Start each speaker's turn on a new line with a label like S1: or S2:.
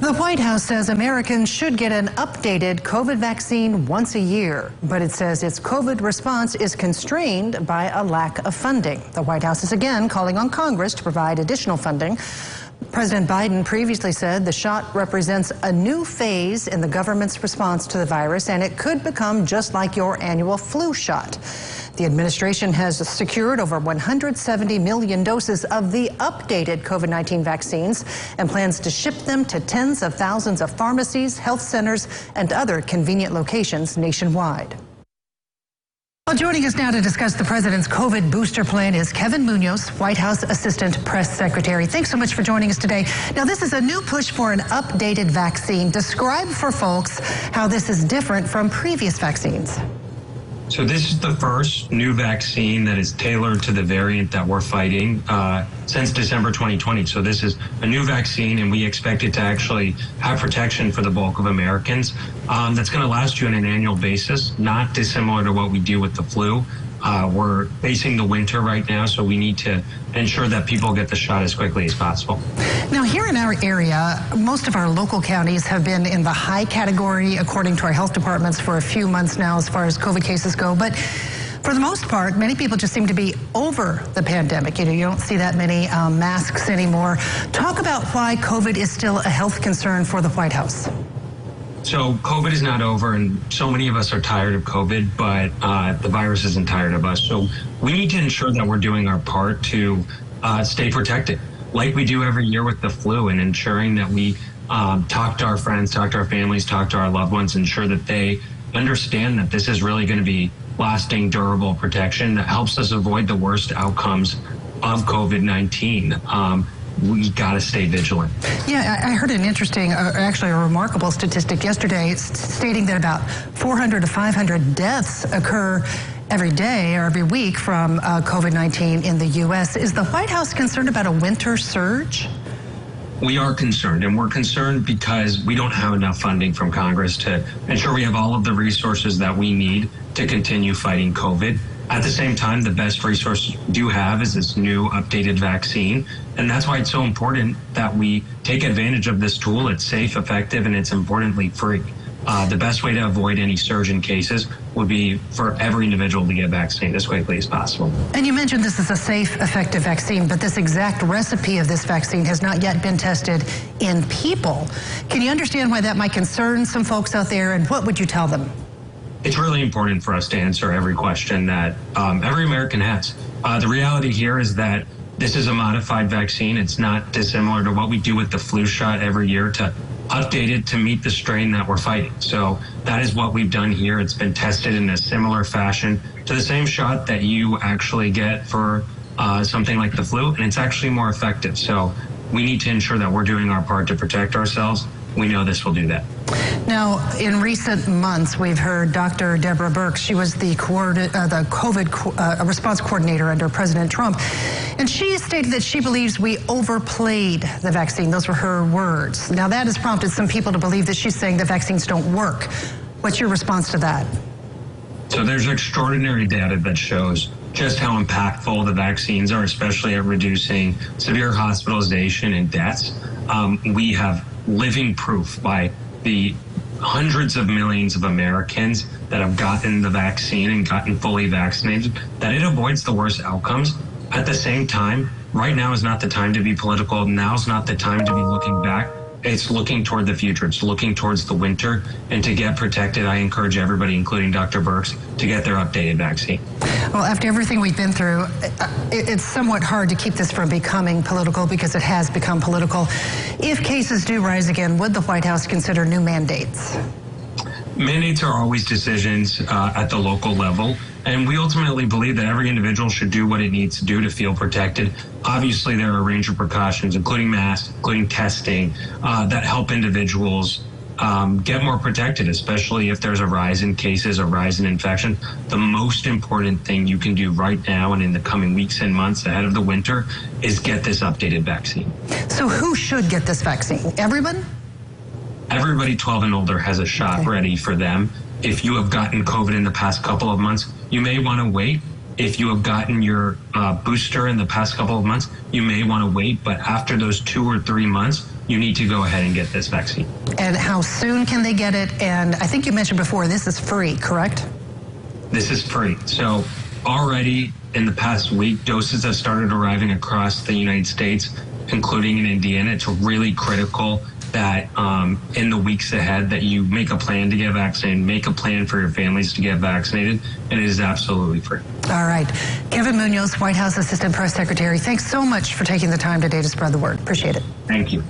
S1: The White House says Americans should get an updated COVID vaccine once a year, but it says its COVID response is constrained by a lack of funding. The White House is again calling on Congress to provide additional funding. President Biden previously said the shot represents a new phase in the government's response to the virus, and it could become just like your annual flu shot. The administration has secured over 170 million doses of the updated COVID-19 vaccines and plans to ship them to tens of thousands of pharmacies, health centers, and other convenient locations nationwide. Well, joining us now to discuss the president's COVID booster plan is Kevin Munoz, White House Assistant Press Secretary. Thanks so much for joining us today. Now, this is a new push for an updated vaccine. Describe for folks how this is different from previous vaccines.
S2: So this is the first new vaccine that is tailored to the variant that we're fighting since December 2020. So this is a new vaccine, and we expect it to actually have protection for the bulk of Americans. That's going to last you on an annual basis, not dissimilar to what we do with the flu. We're facing the winter right now, so we need to ensure that people get the shot as quickly as possible.
S1: Now, here in our area, most of our local counties have been in the high category, according to our health departments, for a few months now as far as COVID cases go. But for the most part, many people just seem to be over the pandemic. You don't see that many masks anymore. Talk about why COVID is still a health concern for the White House.
S2: So COVID is not over, and so many of us are tired of COVID, but the virus isn't tired of us. So we need to ensure that we're doing our part to stay protected, like we do every year with the flu, and ensuring that we talk to our friends, talk to our families, talk to our loved ones, ensure that they understand that this is really going to be lasting, durable protection that helps us avoid the worst outcomes of COVID-19. We got to stay vigilant.
S1: Yeah, I heard an interesting, actually a remarkable statistic yesterday stating that about 400 to 500 deaths occur every day or every week from COVID-19 in the U.S. Is the White House concerned about a winter surge?
S2: We are concerned, and we're concerned because we don't have enough funding from Congress to ensure we have all of the resources that we need to continue fighting COVID. At the same time, the best resource we do have is this new updated vaccine. And that's why it's so important that we take advantage of this tool. It's safe, effective, and it's importantly free. The best way to avoid any surge in cases would be for every individual to get vaccinated as quickly as possible.
S1: And you mentioned this is a safe, effective vaccine, but this exact recipe of this vaccine has not yet been tested in people. Can you understand why that might concern some folks out there, and what would you tell them?
S2: It's really important for us to answer every question that every American has. The reality here is that this is a modified vaccine. It's not dissimilar to what we do with the flu shot every year to update it to meet the strain that we're fighting. So that is what we've done here. It's been tested in a similar fashion to the same shot that you actually get for something like the flu, and it's actually more effective. So we need to ensure that we're doing our part to protect ourselves. We know this will do that.
S1: Now, in recent months, we've heard Dr. Deborah Burks. She was the COVID response coordinator under President Trump. And she stated that she believes we overplayed the vaccine. Those were her words. Now, that has prompted some people to believe that she's saying the vaccines don't work. What's your response to that?
S2: So there's extraordinary data that shows just how impactful the vaccines are, especially at reducing severe hospitalization and deaths. We have living proof by the hundreds of millions of Americans that have gotten the vaccine and gotten fully vaccinated that it avoids the worst outcomes. At the same time, right now is not the time to be political. Now's not the time to be looking back. It's looking toward the future. It's looking towards the winter. And to get protected, I encourage everybody, including Dr. Burks, to get their updated vaccine.
S1: Well, after everything we've been through, it's somewhat hard to keep this from becoming political, because it has become political. If cases do rise again, would the White House consider new mandates?
S2: Mandates are always decisions at the local level, and we ultimately believe that every individual should do what it needs to do to feel protected. Obviously, there are a range of precautions, including masks, including testing, that help individuals get more protected, especially if there's a rise in cases, a rise in infection. The most important thing you can do right now and in the coming weeks and months ahead of the winter is get this updated vaccine.
S1: So who should get this vaccine? Everyone?
S2: Everybody 12 and older has a shot ready for them. If you have gotten COVID in the past couple of months, you may want to wait. If you have gotten your booster in the past couple of months, you may want to wait. But after those 2 or 3 months, you need to go ahead and get this vaccine.
S1: And how soon can they get it? And I think you mentioned before, this is free, correct?
S2: This is free. So already in the past week, doses have started arriving across the United States, including in Indiana. It's really critical that in the weeks ahead that you make a plan to get vaccinated, make a plan for your families to get vaccinated, and it is absolutely free.
S1: All right. Kevin Munoz, White House Assistant Press Secretary, thanks so much for taking the time today to spread the word. Appreciate it.
S2: Thank you.